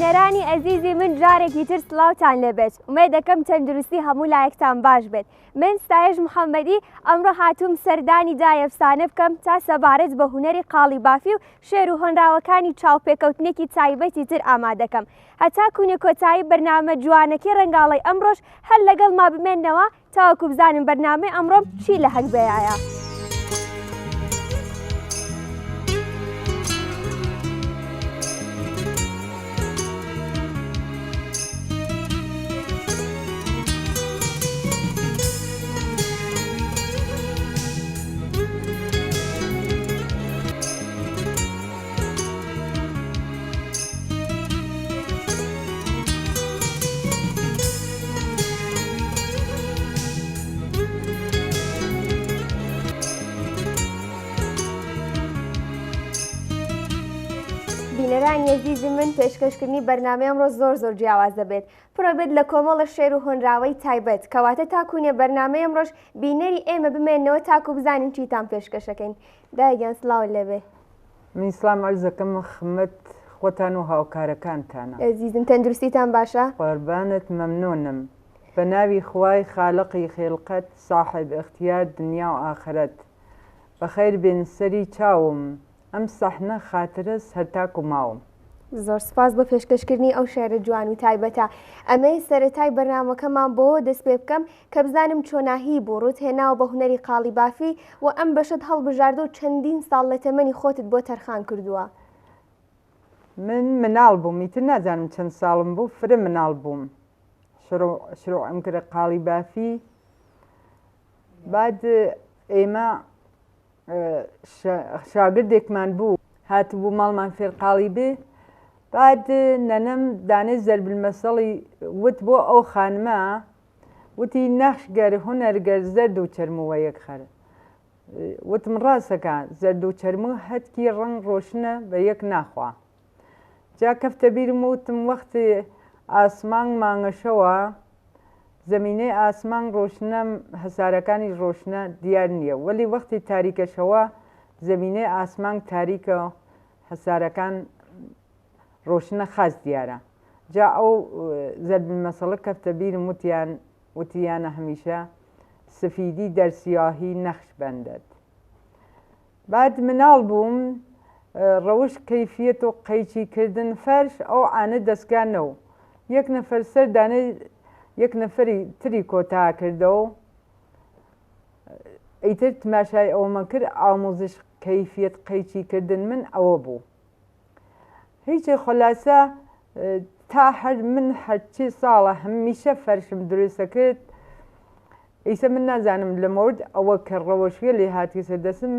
بینەرانی ئەزیزی من جارێکی تر سڵاوتان لەبێت ومێ دەکەم تەندروستی هەموو لایەکتان باش بێت. من ستایش محەممەدی ئەمڕۆ هاتووم سەردانی دایەفسانە بکەم تا سەبارەت بە هونەری قاڵی بافی و شێر و هۆنراوەکانی چاوپێکەوتنێکی تایبەتی تر ئامادەکەم. هەتا کوونێ کۆتایی بەرنامە جوانەکەی ڕەنگاڵی ئەمڕۆژ هەر لەگەڵ ما بمێننەوە تاوەکو بزانم بەرنامەی ئەمڕۆم چی لە هەنگبەیایە. بینەرانی عەزیزی من پێشکەشکردنی بەرنامەی ئەمڕۆ زۆر جیاواز دەبێت. پڕە بێت لە کۆمەڵە شێر و هۆنراوەی تایبەت کەواتە تاکوونێ بەرنامەی ئەمڕۆژ بینەری ئێمە بمێنەوە تاکو بزانین چیتان پێشکەشەکەین. دایگیان سڵاو لەبێ. من سلام عرض دەکەم خزمەت خۆتان و هاوکارەکانتانە. عەزیزم تەندروستیتان باشە؟ قوربانت مەمنونم. بە ناوی خوای خالقی خێڵقەت صاحب اختیار دنیا و ئاخرەت بەخەیر بێن سەری چاوم ئەم سەحنە خاترە هەرتاک و ماوم. زۆر سپاس بۆ پێشکەشکردنی ئەو شێرە جوان و تایبەتە. ئەمەی سەرەتای بەرنامەکەمان بۆ دەست پێ بکەم کە بزانم چۆناهی بوو ڕوت هێناوە بە هونەری قاڵی بافی و ئەم بەشت هەڵبژاردە و چەندین ساڵ لە تەمەنی خۆتت بۆ تەرخان کردووە. من مناڵ بووم، ئیتر نازانم چەند ساڵم بوو، فرە مناڵ بووم. شروعم کرد قاڵی بافی. بعد ئێمە شاگردێکمان بوو هاتبوو ماڵمان فێر قاڵی بێ. بعد نەنەم دانێ زەربمەسەڵی وت بۆ ئەو خانمە وتی نەخشگەر هونەرگەر زەرد و چەرمووە یەکخەر. وتم ڕاستەکە زەرد و چەرموو هەتکی ڕەنگ ڕۆشنە بە یەک ناخوا. جا کەفتە بیرم وتم وەختی ئاسمان مانگەشەوە زەمینەی ئاسمان ڕۆشنە هەسارەکانی ڕۆشنە دیار نییە، وەلی وەختی تاریکەشەوە زەمینەی ئاسمان تاریکە هەسارەکان ڕۆشنە خاص دیارە. جا ئەو زەربمەسەڵە کەفتە بیرم وتیانە هەمیشە سفیدی دەرسیاهی نەخش بەندەت. بعد مناڵ بووم ڕەوش کەیفیەت و قەیچیکردن فەرش ئەو ئانە دەستگانەوە یەک نەفەر سەر دانێ یەک نەفەری تری کۆتا کردەوە ئیتر تماشای ئەومە کرد ئامۆزش کەیفیەت قەیچیکردن من ئەوە بوو. هیچی خۆلاسە تا هەر من هەرچی ساڵە هەمیشە فەرشم دروستە کرد. ئیسە من نازانم لە مورد ئەوە کە ڕەوەشوێ لێ هاتی سەردەسم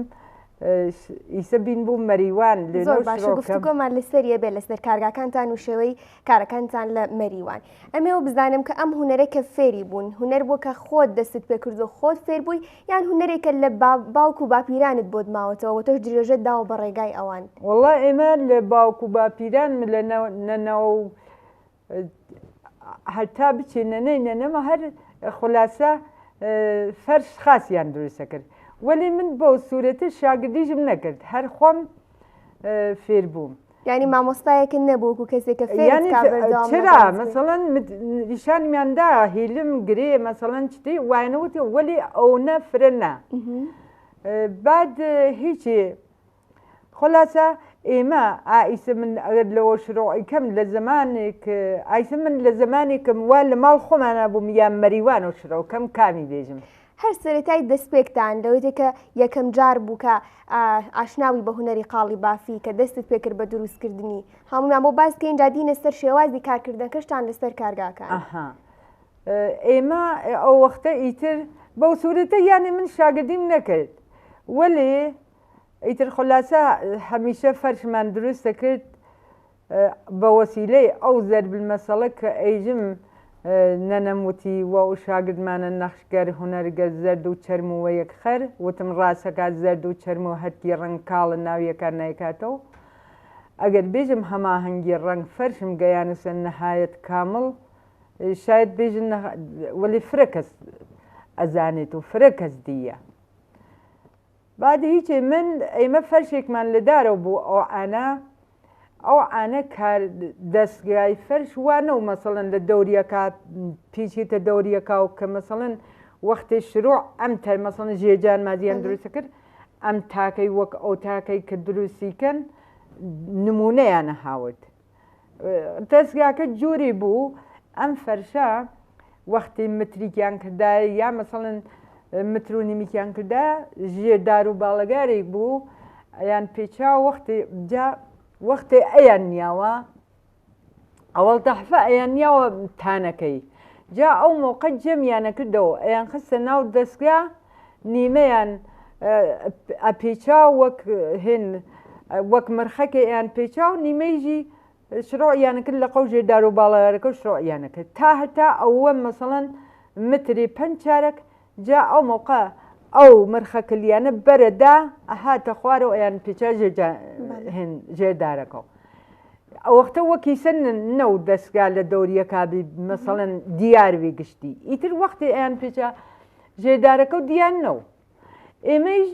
ئیسە بین بوو مەریوان زۆر باشە گفتوگۆمان لەسەریە بێ لەسەر کارگاکانتان و شێوەی کارەکانتان لە مەریوان. ئەمێوە بزانم کە ئەم هونەرێکە فێری بوون هونەر بوو کە خۆت دەستت پێ کردو خۆت فێر بووی یان هونەرێکە لە باوک و باپیرانت بۆت ماوەتەوە تۆش درێژت داوە بە ڕێگای ئەوان؟ وەڵا ئێمە لە باوک و باپیران لەنەوە هەرتا بچێنەنەی نەنەمە هەر خولاسە فەرش خاسیان دروستە کرد. وەلی من بۆ سوورەتە شاگردیژم نەکرد هەر خۆم فێر بووم. ینی مامۆستایەکە نەبوو و کەسێکە چرا مەسەڵەن نیشانمیاندا هیلم گرێ مەسەڵەن شتی وایەنەوتی وەلی ئەوە فرەنە. بعد هیچی خۆلاسە ئێمە ئایسە من ئەگەر لەوە شڕۆعیکەم لە زمانێک ئایسە من لە زمانێکم وا لە ماڵ خۆمانە بووم یان مەریوان و شڕەوەکەم کامی بێژم. هەر سەرەتای دەستپێکتان لەوەی کە یەکەم جار بوو کە ئاشناوی بە هونەری قاڵی بافی کە دەستت پێکرد بە دروستکردنی هەمومان بۆ باسکەین جادینە سەر شێوازی کارکردنەکەشتان لەسەر کارگاکان. ئێمە ئەو وەختە ئیتر بەو سوورەتە یانی من شاگردیم نەکرد وەلی ئیتر خۆلاسە هەمیشە فەرشمان دروستە کرد بە وەسیلەی ئەو زەربمەسەڵە کە ئەیژم نەنەموتی وە و شاگردمانە نەخشگەر هونەرگەر زەرد و چەرمووە یەکخەر وتم ڕاستەکات زەرد و چەرم و هەرکی ڕەنگ کاڵە ناویەکان نایکاتەوە. ئەگەر بێژم هەماهەنگی ڕەنگ فەرشم گەیانوسە نەهایەت کامڵ شاید بێژن وەلی فرە کەس ئەزانێت و فرە کەس دیە. بعد هیچی من ئێمە فەرشێکمان لەدارەوە بوو ئەو ئانا ئەو ئانە کار دەستگای فەرش وانە و مەسەڵەن لە دەوریەکە پیچێتە دەوریەکە و کە مەسەڵەن وەختی شروع ئەم مەسەڵەن ژێجان مادیان دروستە کرد ئەم تاکەی وەک ئەو تاکەی کە دروستیکەن نمونەیانە هاورد دەستگاکە جووری بوو ئەم فەرشە وەختی متریکیان کردا یا مەسەڵەن متر و نیمیکیان کردا ژێردار و باڵەگارێک بوو ئەیان پێچا وەختی ئەیان نیاوە ئەوەڵ تەحفە ئەیان نیاوە تانەکەی جا ئەو موقع جەمیانە کردەوە ئەیان خستە ناو دەستگا نیمەیان ئەپێچا وەک هێن وەک مەرخەکە ئەیان پێچا و نیمەیژی شڕۆعیانە کرد لە قەو ژێردار و باڵەگارەکە و شڕۆعیانە کرد تا هەتا ئەوە مەسەڵەن متری پەنج چارەک جا ئەو موقع ئەو مەرخەکلیانە بەرەدا ئەهاتە خوارەوە ئەیان پێچا ژێردارەکە ئەوەختە وەکیسە نەو دەستگا لە دەوریەکبی مەسەڵەن دیاروی گشتی ئیتر وەختی ئەیان پێچا ژێردارەکە و دییان نەو ئێمەش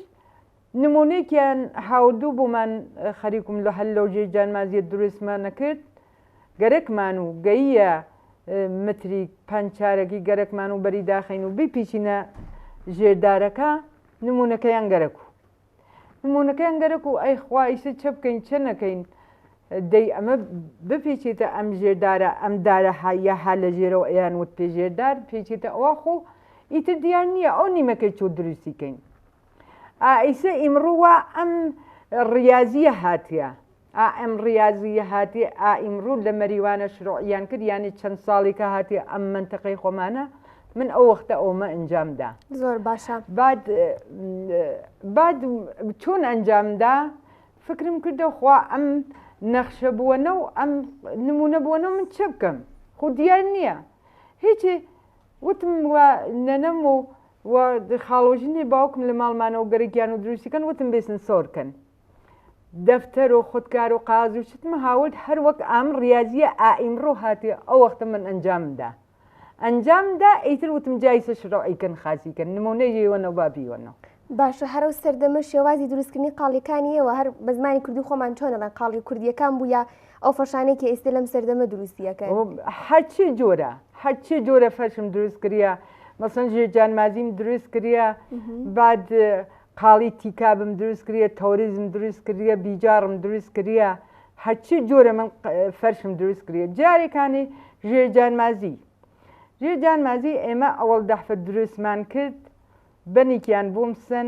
نمونەیەکیان هاوردوو بۆمان خەریکم لە هەل لەو ژێرجانمازیە دروستمان نەکرد گەرەکمان و گەیە متری پەنج چارەکی گەرەکمان و بەری داخین و بیپیچینە ژێردارەکە نمونونەکەیان گەرەک و نمونونەکەیان گەرەک و ئەی خوایسە چە بکەین چە نەکەین دەی ئەمە بپێچێتە ئەم ژێردارە ئەم دارە هایە ها لە ژێرەوە ئەیان وت پێ ژێردار پێچێتە ئەوە خۆ ئیتر دیار نییە ئەو نیمەکەی چۆ دروستیکەین ئیسە ئیمڕووە ئەم ڕاضیە هاتیە ئەم ڕاضیە هاتی ئیمڕوو لە مەریوانە شڕۆعیان کرد یانی چەند ساڵێکە هاتی ئەم منتەقەی خۆمانە من ئەو وەختە ئەومە ئەنجامدا زۆر باشە بعد چۆن ئەنجامدا فکرم کردە خوا ئەم نەخشە بووەنە و ئەم نمونە بووەنە من چە بکەم خۆ دیار نییە هیچی وتم نەنەم و خاڵۆژنی باوکم لە ماڵمانەوە گەرەگیان و دروستیکەن وتم بێسن سۆرکەن دەفتەر و خودکار و قاز و شتمە هاورد هەر وەک ئەم ڕاضیە ئیمڕۆ هاتی ئەو وەختە من ئەنجامدا ئیتر وتم جایسە شڕۆعیکەن خاسیکەن نمونەیەوەنە و بابیوەنەوە باشە هەرو سەردەمە شێوازی دروستکردنی قاڵیەکانیەوە هەر بە زمانی کوردی خۆمان چۆنەڵەن قاڵی کوردیەکان بووە ئەو فەشانێکی ئێستا لەم سەردەمە دروستیەکەن هەرچی جۆرە فەرشم دروست کردە مەسەن ژێرجانمازیم دروست کردە بعد قاڵی تیکابم دروست کردە تەوریزم دروست کردە بیجارم دروست کردە هەرچی جۆرە من فەرشم دروست کردە جارێکانی ژێرجانمازی ئێمە ئەوەڵ دەحفە دروستمان کرد بەنێکیان بۆم سن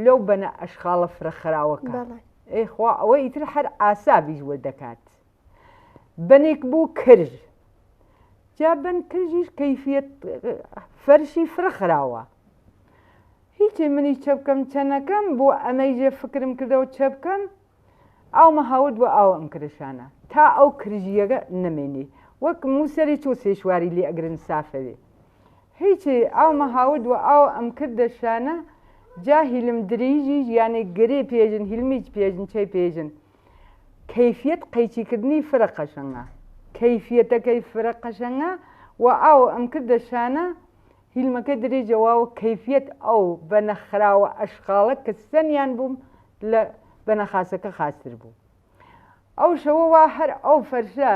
لەو بەنە ئەشخاڵە فرەخراوەکە ئەیخوا ئەوە ئیتر هەر ئاسابیش وە دەکات بەنێک بوو کرژ جا بن کرژیش کەیفیەت فەرشی فرەخراوە هیچی منی چە بکەم چەنەکەم بۆ ئەمەیژێ فکرم کردەوە چە بکەم ئەومە هاورد بۆ ئاوە ئەم کرشانە تا ئەو کرژیەکە نەمێنێ وەک موسەری چۆ سێشواری لێ ئەگرن سافەوێ هیچی ئەومە هاورد و ئاو ئەم کردە شانە جا هیلم دریژی یانێ گرێ پێژن هیلمیج پێژن چی پێژن کەیفیەت قەیچیکردنی فرە قەشەنگە کەیفیەتەکەی فرە قەشەنگە و ئاو ئەم کردە شانە هیلمەکە درێژەوە کەیفیەت ئەو بەنەخراوە ئەشقاڵە کە سەنیان بووم لە بەنەخاسەکە خاستر بوو ئەو شەوەوە هەر ئەو فەرشە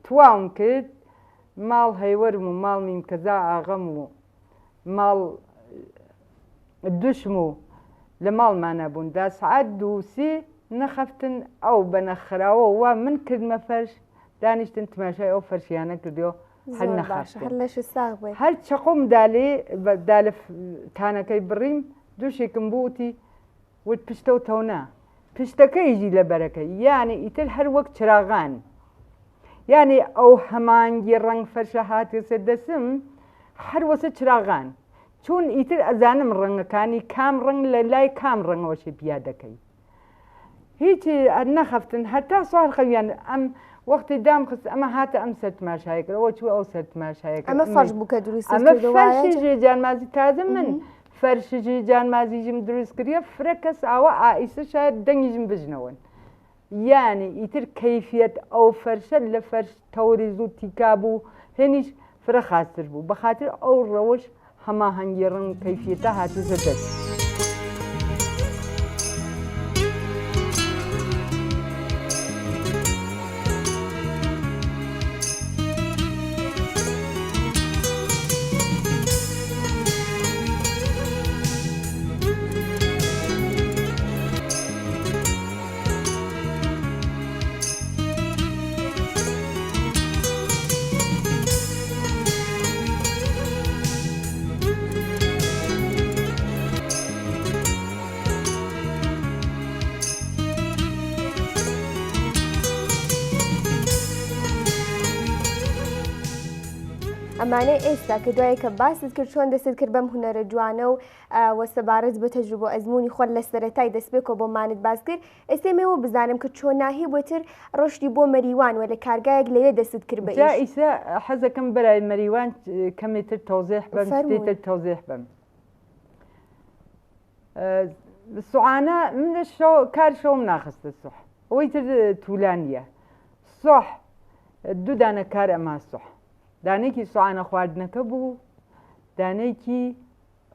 تواوم کرد ماڵ هەیوەرم و ماڵ میم کەزا ئاغەم و ماڵ دوشم و لە ماڵمانە بوون دا سعات دووسی نەخەفتن ئەو بەنەخراوە وا من کردمە فەرش دانیشتن تماشای ئەو فەرشیانە کردیەوە هەر نەخەفتن هەر چەقۆم دا لە تانەکەی بڕیم دووشێکم بووتی وت پشتە و تەونا پشتەکەیژی لە بەرەکە یانی ئیتر هەر وەک چراغان یعنی ئەو هەمانگی ڕنگ فەرشە هاتێ سەردەسم هەر وەسە چراغان چون ئیتر ئەزانم ڕەنگەکانی کام ڕنگ لە لای کام ڕەنگەوەشی پیا دەکەی هیچی نەخەفتن هەتا سوال خەویان ئەم وەختی دام خست ئەمە هاتە ئەم سەر تماشایەکەەوە چوو ئەو سەر تماشایەکە ئەمە فەرش بوو کە دروست ئەمە فەرشی ژێرجانمازی تازە من فەرشی ژێرجانمازیژم دروست کردە فرە کەس ئاوە ئائیسە شاید دەنگیژم بژنەوەن یعنی ئیتر کەیفیەت ئەو فەرشە لە فەرش تەوریز و تیکا بوو هێنیش فرە خاستر بوو بەخاطر ئەو ڕەوەش هەماهەنگی ڕنگ کەیفیەتە هاتووە دەست ئەمانەی ئێستا کە دوای کە باست کرد چۆن دەست کرد بەم هونەرە جوانە و وەسەبارەت بە تەجروبە و ئەزمموی خۆت لە سەرەتای دەستپێکەوە بۆمانت باس کرد ئێستا مێوە بزانم کە چۆن ناهی بۆتر ڕۆشتی بۆ مەریوان و لە کارگایەک لەوێ دەست کرد بە ئیسا حەزەکەم بەرای مەریوان کەمیتر تەوزێح بم تر تەوزێح بم سوعانە منە کار شەوم ناخستە سوح ئەوەی تر توولانیە سۆح دوو دانە کار ئەما سوح دانێکی سوعانە خواردنەکە بوو دانێکی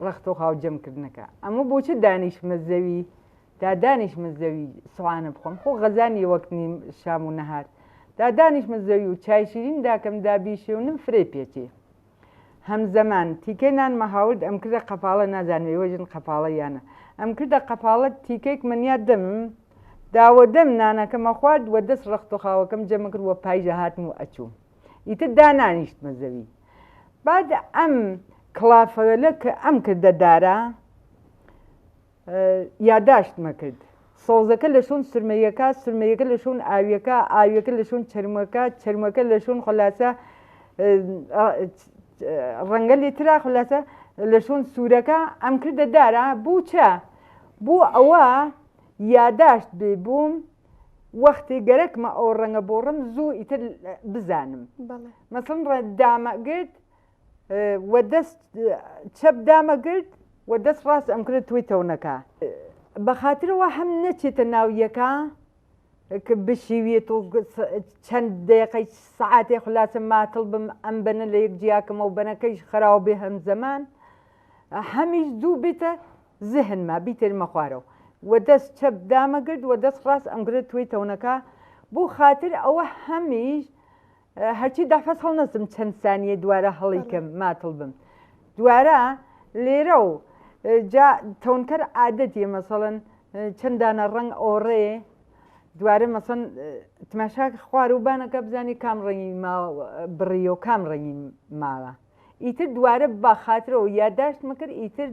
ڕەخت و خاوجەمکردنەکە ئەمە بۆچە دانیشمە زەوی دا دانیشمە زەوی سوعانە بخۆم خۆ غەزانی وەکنی شام و نەهار دا دانیشمە زەوی و چای شیرین داکەم دابیشێونم فرێ پێچێ هەمزەمان تیکەی نانمە هاورد ئەم کردە قەپاڵە نازانێ وەژن قەپاڵە یانە ئەم کردە قەپاڵە تیکەیک منیا دەم داوە دەم نانەکەمە خوارد وە دەست ڕەخت و خاوەکەم جەمە کرد وە پایژە هاتم و ئەچوو ئیتر دانانیشتمە زەوی بعد ئەم کڵافەلە کە ئەم کردە دارە یاداشتمە کرد سۆزەکە لە شوون سرمەیەکە سرمەیەکە لە شوون ئاویەکە ئاویەکە لە شوون چرمەکە چرمەکە لە شوون خلاصە ڕەنگە لێترا خلاصە لە شوون سوورەکە ئەم کردە دارە بوو چە بوو ئەوە یاداشت بێ بووم وەختی گەرەکمە ئەو ڕەنگە بۆ ڕم زوو ئیتر بزانم مەسڵن دامەگرت وە دەست چەپ دامەگرت وە دەست ڕاست ئەم کرد توی تەونەکە بەخاترەوە هەم نەچێتە ناویەکە کە بشیوێت و چەند دقیقەی سعاتێ خولاسە ماتڵ بم ئەم بەنە لە یەک جیاکەمە و بەنەکەیش خراوە بێ هەم زەمان هەمیش دوو بێتە زهنما بیتێرمە خوارەوە وە دەست چەپ دامەگرت وە دەست ڕاست ئەمگرێت توی تەونەکە بۆ خاتر ئەوە هەمیش هەرچی دافەس هەڵ نەسم چەند سانیە دوارە هەڵیکەم ماتڵ بم دوارە لێرە و تەونکەر عادەتیە مەسەڵەن چەندانە ڕەنگ ئۆڕێ دوارە مەسەن تماشا خوار و بانەکە بزانی کام ڕەنگی بڕی و کام ڕەنگی ماوە ئیتر دوارە با خاترەوە یاداشت مەکرد ئیتر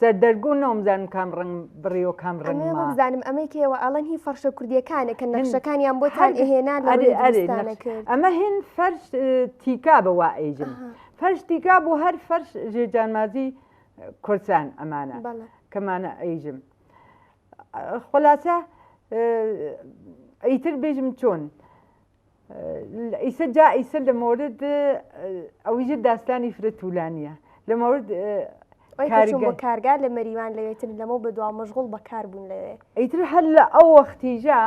سەردەرگۆ نۆمزانم کام ڕنگ بڕی و کام ڕەنگ بزانم ئەمەکەوە ئەڵەن هی فەرشە کوردیەکانە کە نەخشەکانیان بۆتان ئێهێنان ئەمە هێن فەرش تیکا بەوا ئەیژم فەرش تیکا بۆ هەر فەرش ژێجانمازی کورسان ئەمانە کەمانە ئەیژم خلاصە ئیتر بێژم چۆن ئیسە جا ئیسە لە مورد ئەویژە داستانی فرە توولانیە لە مورد بۆ کارگا لە مەریوان لەوێتر لەمە بە دوا مەشغوڵ بەکار بوون لەوێ ئیتر هەر لە ئەو وەختیژە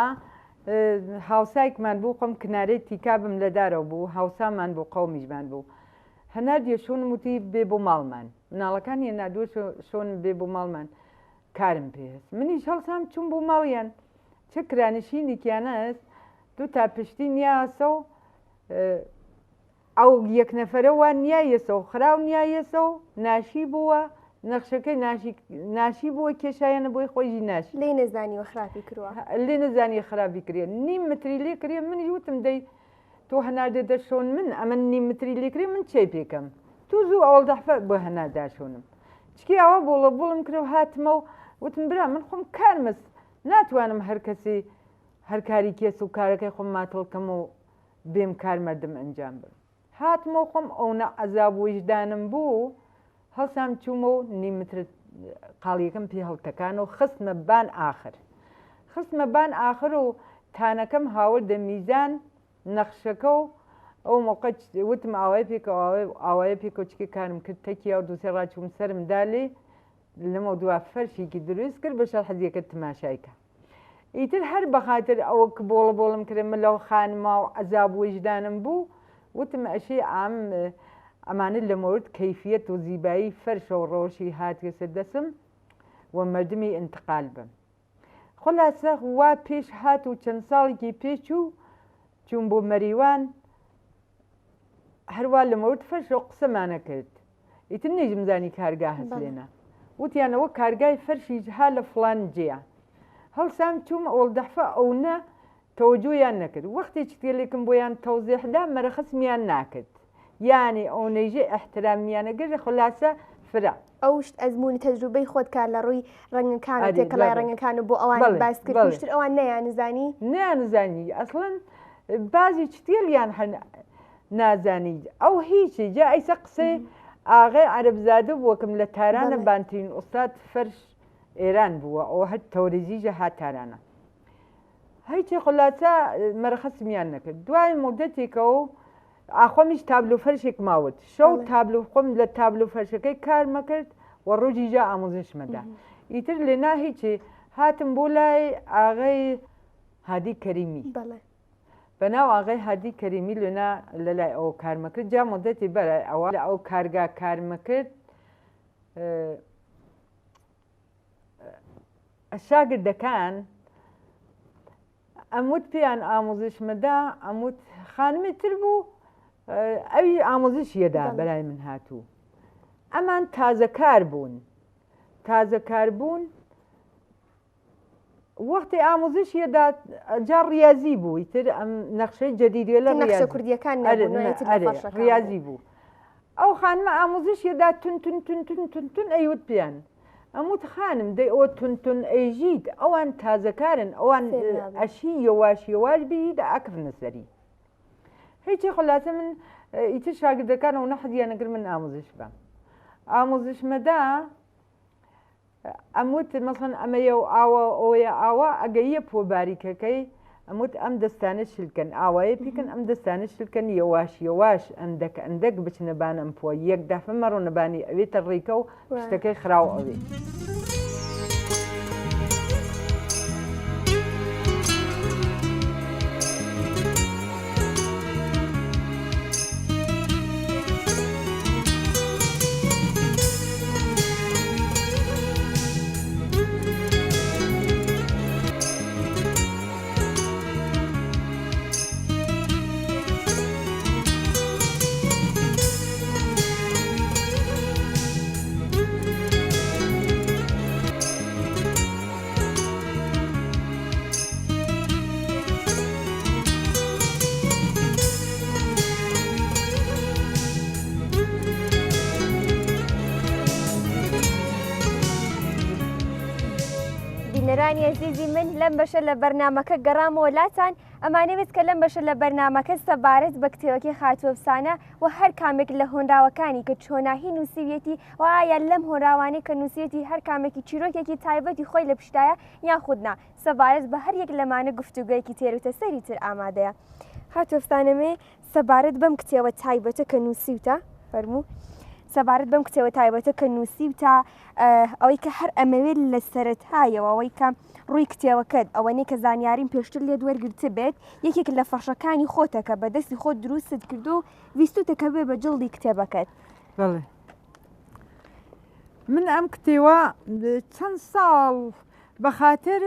هاوسایکمان بوو خۆم کنارەی تیکابم لەدارەوە بوو هاوسامان بۆ قەومیشمان بوو هەنار دیێشون وتی بێ بۆ ماڵمان مناڵەکان یە نادووە شۆن بێ بۆ ماڵمان کارم پێست منیش هەڵسام چوون بۆ ماڵیان چه کرانشینێکیانە هەست دوو تا پشتی نیاسە و ئەو یەک نەفەرەوە نیایەسە و خراو نیایەسە و ناشی بووە نەخشەکەی ناشی بووە کێشایەنە بۆی خۆیژی ناشی لێ نەزانیوە خراپی کردووە لێ نەزانی خراپی کرێ نیم متری لێ کرێ منی وتم دەی تۆ هەناردە دەشۆن من ئەمە نیم متری لێ کرێ من چێ پێکەم تو زوو ئەوڵ دەحفە بۆ هەناداشۆنم چکی ئەوە بۆڵە بوڵم کرێ و هاتمە و وتم برا من خۆم کارمەست ناتوانم هەر کەسی هەر کاری کێس و کارەکەی خۆم ماتڵکەم و بێم کارمەردم ئەنجام بم هاتمە خۆم ئەوە عەزاب وجدانم بوو هەڵسام چوومە و نیمتر قاڵیەکەم پێ هەڵتەکان و خستمە بان ئاخر خستمە بان ئاخر و تانەکەم هاوردە میزان نەخشەکە و ئەو موقع وتم ئاوای پێکە ئاوایە پێکە چکی کارم کرد تەکییا و دووسێ ڕاچووم سەرمدا لێ لەمە دوا فەرشێکی دروست کرد بە شەرحەزیەکە تماشایکە ئیتر هەر بەخاتر ئەوە کە بۆڵە بۆڵم کرێمە لەو خانما و عەزاب وجدانم بوو وتم ئەشێ ئام ئەمانە لە مورد کەیفیەت و زیبایی فەرشە و ڕۆژی هاتیە سەردەسم و مردمی ئینتقال بم خلاصە وا پێش هات و چەند ساڵێکی پێچوو چوون بۆ مەریوان هەروە لە مورد فەرش و قسەمانە کرد ئیتر نێژم زانی کارگا هەست لێنە وتیانەوە کارگای فەرشی ها لە فڵان جێە هەڵسام چووم ئەوڵ دەحفە ئەو نە تەوەجۆیان نەکرد وەختی چتێلێکم بۆیان تەوزێحدا مەرەخەسمیان ناکرد یعنی ئەو نەیژێ ئەحترامیانەگەر خلاصە فرا ئەوشت ئەزمموی تەجروبەی خۆت کار لە ڕووی ڕەنگەکان تێکەڵای ڕەنگەکان و بۆ ئەوان باس کرد پشتر ئەوان نەیانزانی نەیانزانی ئەسڵەن بازی چتێلیان هەن نازانی ئەو هیچی جا ئەیسە قسەی ئاغای عەرەبزادە بووەکەم لە تارانە بانترین ئوستاد فەرش ئێران بووە ئەوە هەر تەورێزیژە هات تارانە هیچی خلاصە مەرەخەسمیان نەکرد دوای مدەتێکەوە ئاخۆمیش تابلو فەرشێک ماوت شەو تابلو خۆم لە تابلو فەرشەکەی کار مەکرد و ڕۆژی جا ئامۆزشمەدا ئیتر لێنا هیچی هاتم بۆ لای ئاغای هادی کەریمی بەناو ئاغای هادی کەریمی لێنا لەلای ئەو کارمەکرد جا مدەتی بەرە ئەوە لە ئەو کارگا کارمەکرد شاگردەکان ئەموت پێیان ئامۆزشمەدا ئەموت خانمی تر بوو ئەوی ئامۆزشیەدا بەلای من هاتوو ئەمان تازەکار بوون تازەکار بوون وەختی ئامۆزشیەدا جا ڕیازی بوو ئیتر ئەم نەخشەی جەدیدیە لە کوردیەکان ڕیازی بوو ئەو خانمە ئامۆزشیەدا تون ئەیوت پێیان ئەموت خانم دەی ئەوە تون ئەیژیت ئەوان تازەکارن ئەوان ئەشی یەواش یەواش بیدا ئاکردنە سەری هیچی خلاصە من ئیتر شاگردەکانەوە نەحەدیانەگر من ئامۆزش بم ئامۆزشمەدا ئەموت مەسەن ئەمەیە و ئاوە ئەوەیە ئاوا ئەگەیە پۆ باریکەکەی ئەموت ئەم دەستانە شلکەن ئاوایە پیکەن ئەم دەستانە شلکەن یەواش یەواش ئەندەک بچنەبان ئەم پۆ یەک دافە مەڕۆنەبانی ئەوێتە ڕێکە و شتەکەی خراو ئەوێ بینەرانی عزیزی من لەم بەشە لە بەرنامەکە گەڕامەوە لاتان ئەمانەوێت کە لەم بەشە لە بەرنامەکە سەبارەت بە کتێوەکی خاتوەفسانە و هەر کامێک لە هۆنراوەکانی کە چۆناهی نووسیویەتی و ئایا لەم هۆنراوانەی کە نووسێتی هەر کامێکی چیرۆکێکی تایبەتی خۆی لە پشتایە یاخودنا سەبارەت بە هەر یەک لەمانە گفتوگویەکی تێروتە سەری تر ئامادەیە خاتوەفسانەمێ سەبارەت بەم کتێوە تایبەتە کە نووسیوتە فەرموو سەبارەت بەم کتێوە تایبەتە کە نووسیوتە ئەوەی کە هەر ئەمەوێت لە سەرەتایەوە ئەوەی کە ڕووی کتێوەکەت ئەوەنەی کە زانیاریم پێشتر لێ دووەرگرتە بێت یەکێک لە فەرشەکانی خۆتەکە بەدەستی خۆت دروستت کردو و ویستوتەکە بێ بە جڵدی کتێبەکەت بەڵێ من ئەم کتێوە چەند ساڵ بەخاتر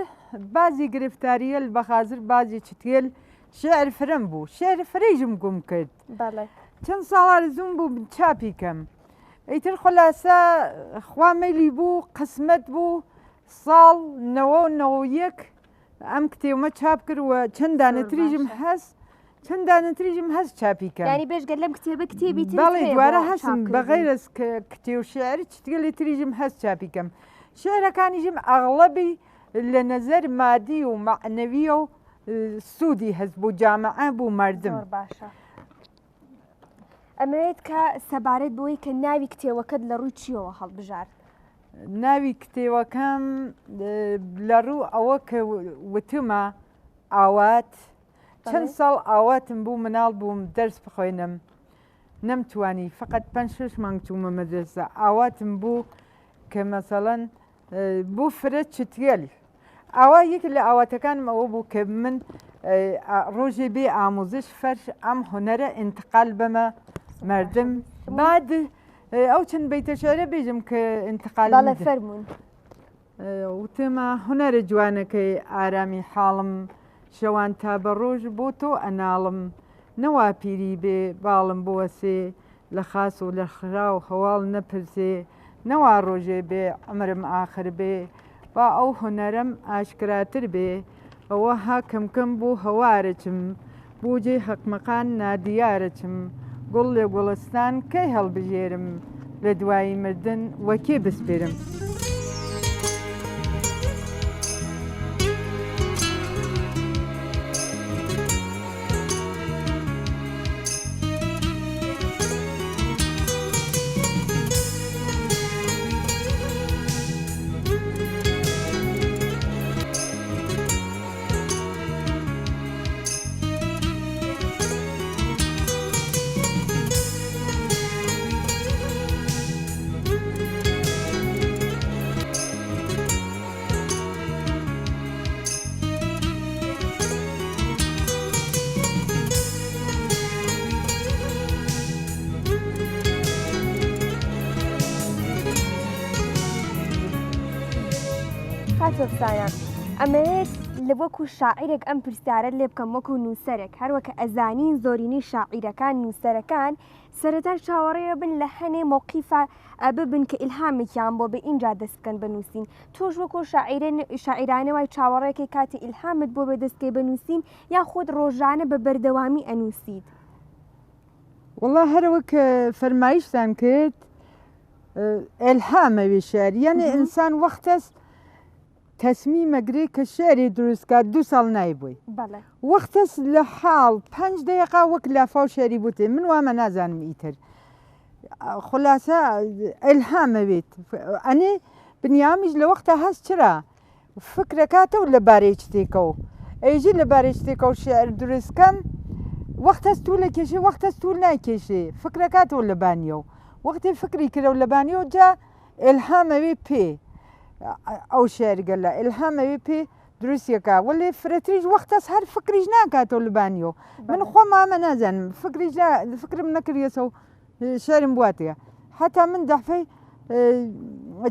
بازی گرفتاریە بەخازر بازی چتێل شێعر فرم بوو شێعر فرەیژم گوم کرد چەند ساڵ ئارزووم بوو چاپی کەم ئیتر خلاصە خوا مەیلی بوو قسمەت بوو ساڵ 91 ئەم کتێومە چاپ کردوە چەندانەتریژم هەست چەندانەتریژم هەست چاپی کەم ینی بێژگە لەم کتێبە کتێبی بەڵێ دوارە هەستم بەغەیرەس کە کتێ و شێعری چتگەلی تریژم هەست چاپی کەم شێعرەکانیژم ئەغڵەبی لە نەزەر مادی و معنەویە و سوودی هەست بوو جامعە بوو مردم باشە ئەمەوێت کە سەبارەت بۆی کە ناوی کتێوەکەت لە ڕووی چیەوە هەڵبژار ناوی کتێوەکەم لە ڕوو ئەوە کە وتمە ئاوات چەند ساڵ ئاواتم بوو مناڵ بووم دەرس بخۆێنم نەمتوانی فقط 5-6 مانگ چوومە مەدرسە ئاواتم بوو کە مەسەڵەن بوو فرە چتێل ئاوا یەک لە ئاواتەکانم ئەوە بوو کە من ڕۆژێ بێ ئامۆزش فەرش ئەم هۆنەرە ئینتقال بەمە مردم بعد ئەو چەند بەیتە شێعرە بێژم کە ئینتقال فەرموون وتمە هۆنەرە جوانەکەی ئارامی حاڵم شەوان تا بە ڕۆژ بۆ تۆ ئەناڵم نەوا پیری بێ باڵم بوەسێ لە خاس و لە خرا و هەواڵ نەپرسێ نەوا ڕۆژێ بێ ئەمرم ئاخر بێ با ئەو هۆنەرم ئاشکراتر بێ ئەوە ها کەمکەم بوو هەوارەچم بۆجێ حەقمەقان نادیارەچم گوڵ لێ گوڵستان کەی هەڵبژێرم لە دوایی مردن وەکێ بسپێرم تۆفسانە ئەمەوێت لە وەکو شاعیرێک ئەم پرسیارە لێ بکەم وەکو نووسەرێک هەروەکە ئەزانین زۆرینەی شاعیرەکان نووسەرەکان سەرەتا چاوەڕێیە بن لە هەنێ مۆقیفە ببن کە ئیلهامێکیان بۆ بە ئینجا دەست بکەن بنووسین تۆش وەکو شاعیرانەوەی چاوەڕێکی کاتی ئیلهامت بۆ بە دەستکەی بنووسین یا خۆت ڕۆژانە بە بەردەوامی ئەنووسیت والله هەروەک فەرمایشتان کرد ئێلهامەوێ شعر یعنی ئینسان وەختەس تەسمیمە گرێ کە شعری دروستکات 2 ساڵ نایبووی وەختەس لە حاڵ 5 دقیقا وەک لافاو شعری بوتێ من وامە نازانم ئیتر خلاصە ئێلهامەوێت ئەنێ بنیامیش لە وەختە هەست چرا فکرەکاتەوە لەبارەی شتێکەوە ئەیژی لەبارەی شتێکەوە شعر دروستکەم وەختەس توو لە کێشێ وەختەس توول نایکێشێ فکرەکاتەوە لەبانیەوە وەختی فکری کرە و لەبانیەوە جا ئێلهامەوێ پێ ئەو شێرگەلە ئێلهامەوێ پێ دروستیەکە وەڵێ فرەتریش وەختەس هەر فکریش ناکاتەوە لەبانیەوە من خۆ مامە نازانم فکرم نەکردێتە و شێرم بواتەیە حتا من دەفەی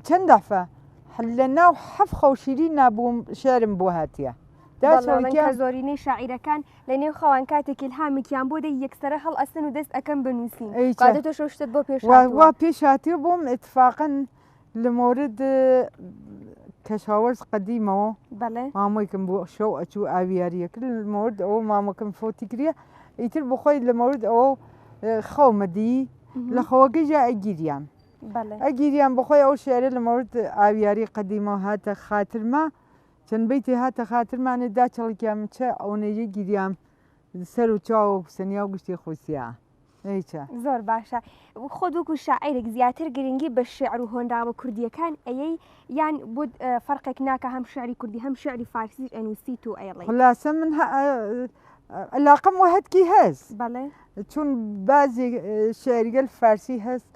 چەند دەفە لە ناو حەف خەوشیری نابووم شێرم بۆ هاتیە زۆرینەی شاعیرەکان لە نێو خەوان کاتێکی ئیلهامێکیان بۆ دەی یەکسەرە هەڵ ئەستن و دەست ئەەکەم بنووسین تۆ شتت بۆ وا پێشاتیە بۆم اتفاقن لە مورد کەشاوەرز قەدیمەوە مامۆیکم بۆ شەو ئەچوو ئاویاریەکرد لە مورد ئەوە مامەکەم فۆتی کردە ئیتر بخۆی لە مورد ئەوە خەومەدی لە خەوەگەیژە ئەگیریان ئەگیریان بخۆی ئەو شێرە لە مورد ئاویاری قەدیمەوە هاتە خاترما چەند بیتی هاتە خاترمانێ داچەڵکیان چە ئەوەیە گیریام سەر و چاوە سنیا و گشتی خۆسیە زۆر باشە خۆ دووکو شاعیرێک زیاتر گرنگی بە شعر و هۆنراوە کوردیەکان ئەیەی یان بۆ فەرقێک ناکە هەم شعری کوردی هەم شعری فارسی ئەنووسیت و ئەیڵێ خلاصە من علاقەم وهەتکی هەست چون بازی شعریگەل فارسی هەست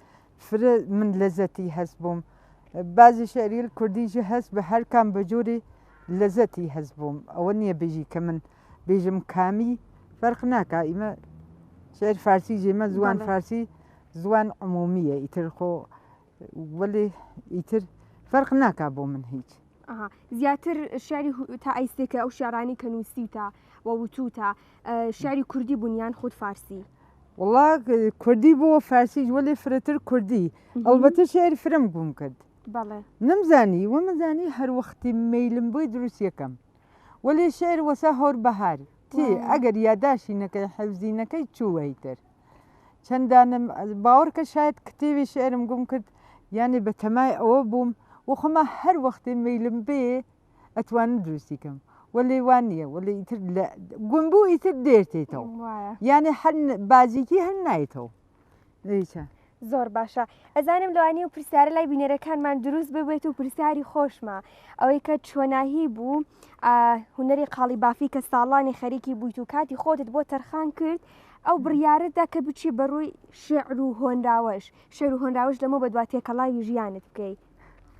من لەزەتی هەست بووم بازی شعریگەل کوردیژە هەست بە هەر کام بە جۆری لەزەتی هەست بووم ئەوە نییە بێژی کە من بێژم کامی فەرق ناکە ئیمە شعر فارسی ژێمە زوان فارسی زوان عمومیە ئیتر خۆ وەێ ئیتر فەرق ناکا بۆ من هیچ زیاتر شعری تا ئەیستێکە ئەو شارانی کە نووسیتە وەوتوتە شعری کوردی بوونیان خۆت فارسی وڵا کوردی بۆ فارسیش وەێ فرەتر کوردی ئەلبەتە شعری فرم گوم کرد نمزانی وەمەزانی هەر وەختی میلم بۆی دروست یەکەم وەێ شعر وەسا هۆر بەهار ئەگەر یاداشی نەکەی حەفزینەکەی چووەیتر چەندانم باوەڕکە شاید کتێوی شعرم گوم کرد یعنی بە تەمای ئەوە بووم وخۆمە هەر وەختی میلم بێ ئەتوانم دروستیکەم وەێ وان نییە وەێ ئیتر گوم بوو ئیتر دێرتێتەوە یعنی هەر بازیکی هەر نایێتەوە زۆر باشە ئەزانم لەوانی و پرسیارە لای بینەرەکانمان دروست ببێت و پرسیاری خۆشمە ئەوەی کە چۆناهی بوو هوەری قاڵی بافی کە ساڵانی خەریکی بوویت و کاتی خۆتت بۆ تەرخان کرد ئەو بڕیارەتدا کە بچی بەڕووی شێعر و هۆنراوەش شێر و هۆنراوەش لەمە بە دواتێکەڵاوی ژیانت بکەیت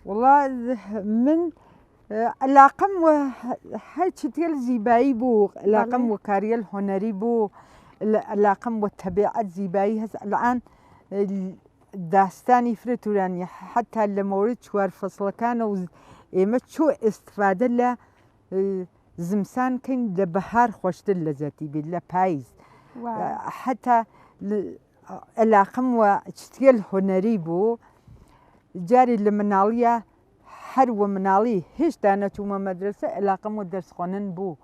وڵا من علاقم هەر چتێل زیبایی بوو علاقم وەکاریەل هۆنەری بوو علاقم وە تەبیعەت زیبایی هەست الان داستانی فرەتورانی حتا لە مورد 4 فەسڵەکانە و ئێمە چۆ ئێستفادە لە زمسانکەین لە بەهار خۆشتر لە زەتی بێت لە پاییز حتا علاقم وە چتێل هۆنەری بوو جاری لە مناڵیە هەروە مناڵی هێشتا نەچوومە مەدرسە علاقم وە دەرسخۆنن بوو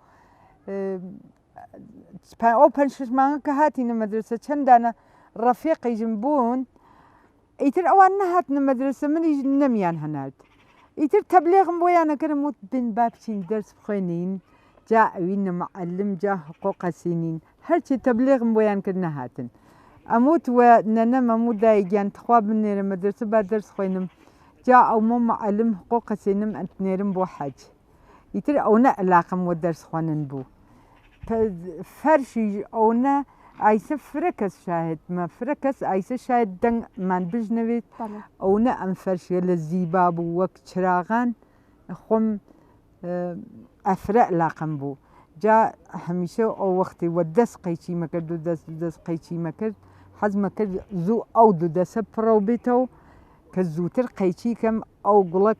ئەو 5 مانگە کە هاتینە مەدرسە چەندانە ڕەفیقیژم بوون ئیتر ئەوان نەهاتنە مەدرسە منیش نەمیان هەنات ئیتر تەبلێغم بۆیانەکەرم وت بن با بچین دەرس بخوێنین جا ئەوینە مەعەلم جا حقوقەسینین هەرچی تەبلێغم بۆیان کرد نەهاتن ئەموت وە نەنەم هەموو دایگیان تخوا بنێرە مەدرسە با دەرس خوێنم جا ئەومە مەعەلم حقوقەسینم ئەتنێرم بۆ حەج ئیتر ئەوە علاقم وە دەرس خوێنن بوو فەرشی ئەوە ئایسە فرە کەس شاهدمە فرە کەس ئایسە شاید دەنگمان بژنەوێت ئەوە ئەم فەرشیە لە زیبا بوو وەک چراغان خۆم ئەفرە علاقم بوو جا هەمیشە ئەو وەختی وە دەست قەیچیمە کرد و دەست قەیچیمە کرد حەزمە کرد زوو ئەو دوو دەسە پڕە و بێتەوە کە زووتر قەیچی کەم ئەو گوڵە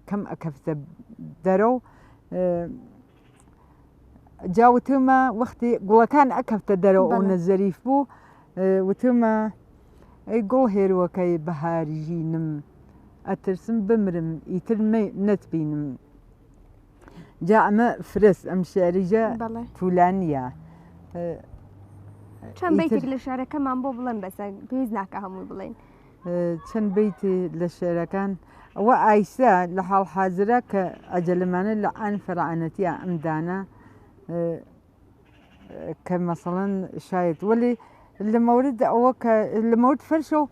کەم ئەکەفتە دەرەو جاوتمە وەختی گوڵەکان ئەکەفتە دەرەوە ئەو نەزەریف بوو وتمە ئەی گوڵ هێروەکەی بەهاریژینم ئەترسم بمرم ئیتر نەتبینم جا ئەمە فرست ئەم شعریژە توولانیە چەند بیتێک لە شارەکەمان بۆ بڵێن بەسەر پێویست ناکە هەمووی بڵێن چەند بیتی لە شێرەکان ئەوە ئایسا لە حاڵ حازرە کە ئەجەلمانە لە ئان فەرعانەتیە ئەمدانە کە مەسەڵەن شاید وەلی لە مەورد ئەوە کە لە مەورد فەرشە و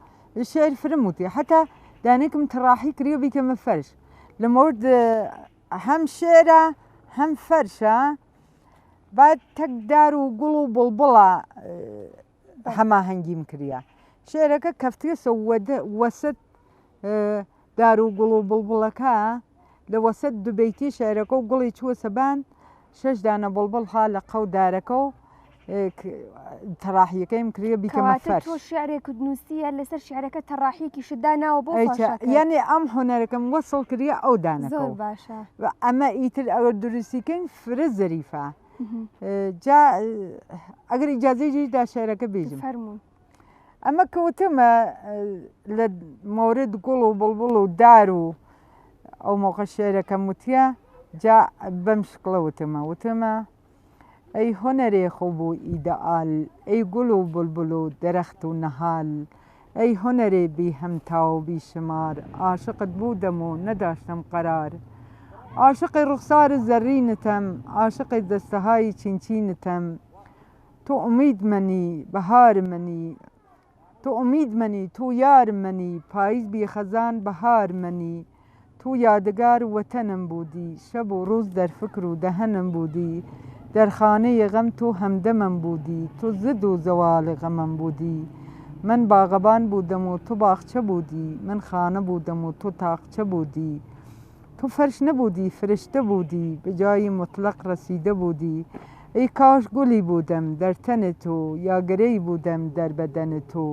شعر فرم وتی حتا دانێکم تەڕاحی کردی و بیکەمە فەرش لە مەورد هەم شێرە هەم فەرشە بعد تەکدار و گوڵ و بڵبڵە هەماهەنگیم کردە شێرەکە کەفتێسە وەسەد دار و گوڵ و بڵبڵەکە لە وەسەد دوبەیتی شێرەکە و گوڵی چووە سەبان 6 دانە بڵبڵ ها لە قەو دارەکە و تەڕاحیەکەیم کردە بیکەمە فەرش تۆ شعرێکت نووسیە لەسەر شعرەکە تەڕاحیەکی شدا ناوە بۆ یعنی ئەم هۆنەرەکەم وەسڵ کردە ئەو دانەکە باشە ئەمە ئیتر ئەوە دروستیکەین فرە زەریفە جا ئەگەر ئیجازەیدا شعرەکە بێژم فەرموون ئەمە کەوتمە لە مۆرد گوڵ و بڵبڵ و دار و ئەو مۆقە شێرەکەم وتە جا بەم شکڵە وتمە ئەی هۆنەرێ خۆ بوو ئیدەئال ئەی گوڵ و بولبل و دەرەخت و نەهال ئەی هۆنەرێ بی هەمتا و بی شمار عاشقت بوودەم و نەداشتم قەرار عاشقی ڕوخسارە زەڕینتەم عاشقی دەستەهای چینچینتەم تۆ ئومیدمەنی بەهارمەنی تۆ ئومیدمەنی تۆ یارمەنی پاییز بی خەزان بەهارمەنی تۆ یادگار وەتەنم بوودی شەب و ڕووز دەرفکر و دەهەنم بوودی دەرخانەی غەم تۆ هەمدەمم بوودی تۆ زد و زەواڵی غەمم بوودی من باغەبان بوودەم و تۆ باخچە بوودی من خانە بوودەم و تۆ تاقچە بوودی تۆ فەرش نەبوودی فرشتە بوودی بەجای مطلق ڕەسیدە بوودی ئەی کاش گوڵی بوودەم دەرتەنت تۆ یاگەرەی بوودەم دەربەدەنت تۆ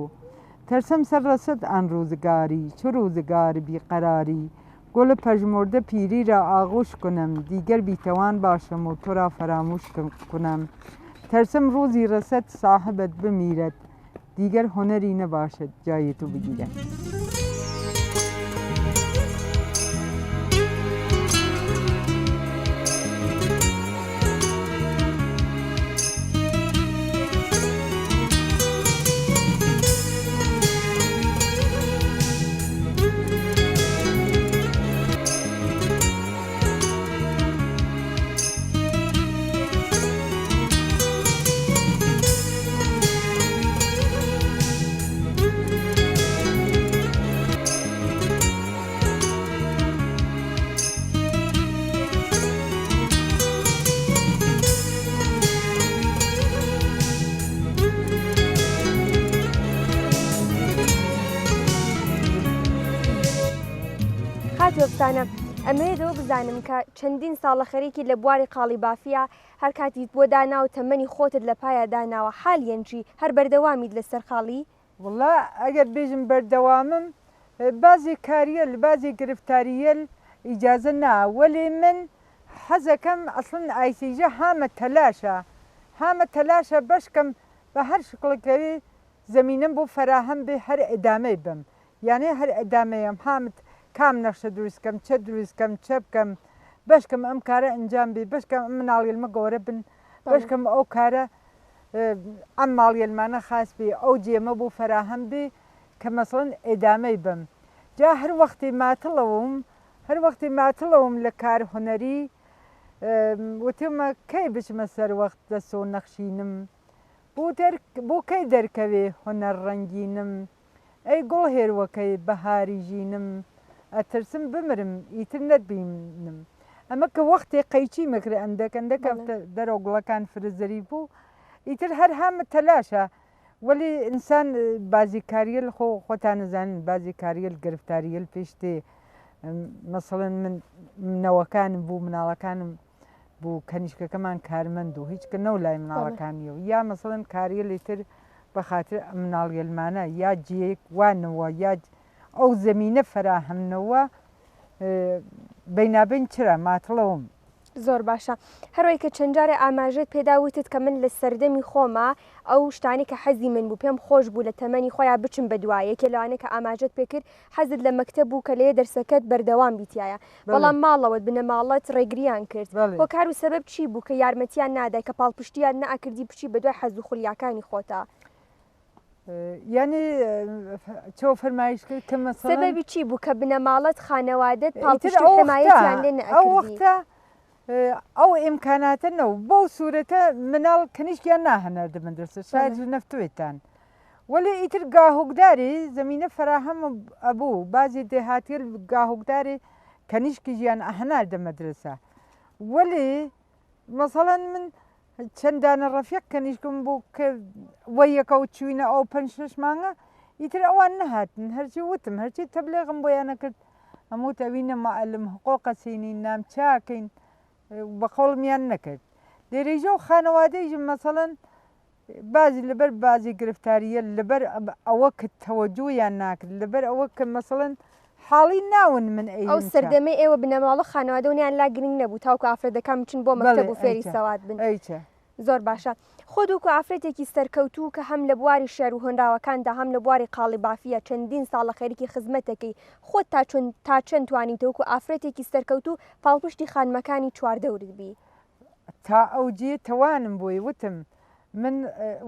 تەرسەم سەر ڕەسەد ئەن ڕووزگاری چ ڕووزگار بیقەراری گوڵە پەژمردە پیری را ئاغوش کنم دیگەر بیتەوان باشم و تۆ را فەراموش کنم تەرسم ڕووزی ڕەسەد ساحبت بمیرەت دیگەر هۆنەری نەباشد جای تو بگیرێت جۆبستانە ئەمەیەدەوە بزانم کە چەندین ساڵە خەریکی لە بواری قاڵی بافیە هەر کاتیت بۆ دانا و تەمەنی خۆتت لە پایە داناوە حالیەنجی هەر بەردەوامیت لەسەر خاڵی وڵا ئەگەر بێژم بەردەوامم بازی کاریە لە بازی گرفتاریەل ئیجازە ناوەلێ من حەزەکەم ئەسڵن ئایسیژە هامە تەلاشە بەشکەم بە هەر شکڵەکەوی زمینم بۆ فەراهەم بێ هەر ئەدامەی بم یانێ هەر ئەدامەیەم هامت کام نەخشە دروستکەم چە دروستکەم چە بکەم بەشکەم ئەم کارە ئەنجام بێ بەشکەم ئەم مناڵێلمە گەورە بن بەشکەم ئەو کارە ئەم ماڵێلمانە خاس بێ ئەو جێمە بۆ فەراهەم بێ کە مەسڵەن ئێدامەی بم جا هەر وەختی ماتڵەوم لە کار هوەری وتمە کەی بچمە سەر وەخت دەست و نەخشینم بۆ کەی دەرکەوێ هوەر ڕەنگینم ئەی گوڵ هێروەکەی بەهاری ژینم ئەترسم بمرم ئیتر نەتبینم ئەمە کە وەختێ قەیچی مەکرێ ئەندەکە دەرەو گوڵەکان فرزەری بوو ئیتر هەر هامە تەلاشە وەلی ئینسان بازیکاریە لە خۆتان نزانن بازیکاریە گرفتاریە پێشتێ مەسڵەن منەوەکانم بوو مناڵەکانم بوو کەنیشکەکەمان کارمەند و هیچکە نەو لای مناڵەکانیەوە یا مەسڵەن کاریە لێتر بەخاتر مناڵگەلمانە یا جیەک وانەوە یا ئەو زەمینە فەراهەمنەوە بینابین چرا ماتڵەوم زۆر باشە هەروەی کە چەند جارێ ئاماژێت پێداوتت کە من لە سەردەمی خۆمە ئەو شتانی کە حەزی من بوو پێم خۆش بوو لە تەمەنی خۆیان بچم بە دوایە یەکێ لەوانەیە کە ئاماژەت پێکرد حەزت لە مەکتەب بوو کە لێ دەرسەکەت بەردەوام بیتایە بەڵام ماڵەوەت بنە ماڵەت ڕێگریان کرد بۆ کار و سەبەب چی بوو کە یارمەتیان نادای کە پاڵپشتیان نەئەکردی بچی بە دوای حەز و خولیاکانی خۆتە یعنی چۆ فەرمایش کرد کە مەسەڵەن سەبەبی چی بوو کە بنە ماڵەت خانەوادەت پاڵپشت و حمایەتیان لێ نەئەکردی ئەو ئیمکاناتە نەو بەو سوورەتە مناڵ کەنیشتیان ناهەنەردە من دەرسە شاید نەفتوێتان وەلی ئیتر گاهۆکداری زمینە فراهەم ئەبوو بازی دێهاتیە گاهۆکداری کەنیشکی ژیان ئەهەناردە مەدرسە وەلی مەسەڵەن من چەندانە ڕەفیق کەنیشکم بوو کە وەیەکە و چوینە ئەو 5-6 مانگە ئیتر ئەوان نەهاتن هەرچی وتم هەرچی تەبلێغم بۆیانە کرد هەموو تەوینە مەعەلم حقوقە سینی نام چاکەین بەقەوڵمیان نەکرد دێرەیژە و خانەوادەیژم مەسەڵەن بازی لەبەر بازی گرفتاریە لەبەر ئەوە کە تەوەجویان ناکرد لەبەر ئەوە کە مەسەڵەن حاڵی ناون من ئەو سەردەمەی ئێوە بنەماڵە خانەوادەونیان لا گرنگ نەبوو تاوکە ئافرەتەکان بچن بۆ مەکتەب و فێری سەوات بن زۆر باشە خۆ دووکو ئافرەتێکی سەرکەوتوو کە هەم لە بواری شێر و هۆنراوەکاندا هەم لە بواری قاڵی بافیە چەندین ساڵە خێرکی خزمەتەکەی خۆت تا چەند توانیتەوەکو ئافرەتێکی سەرکەوتوو پاڵپشتی خانمەکانی چواردەورت بی تا ئەوجێ تەوانم بۆی وتم من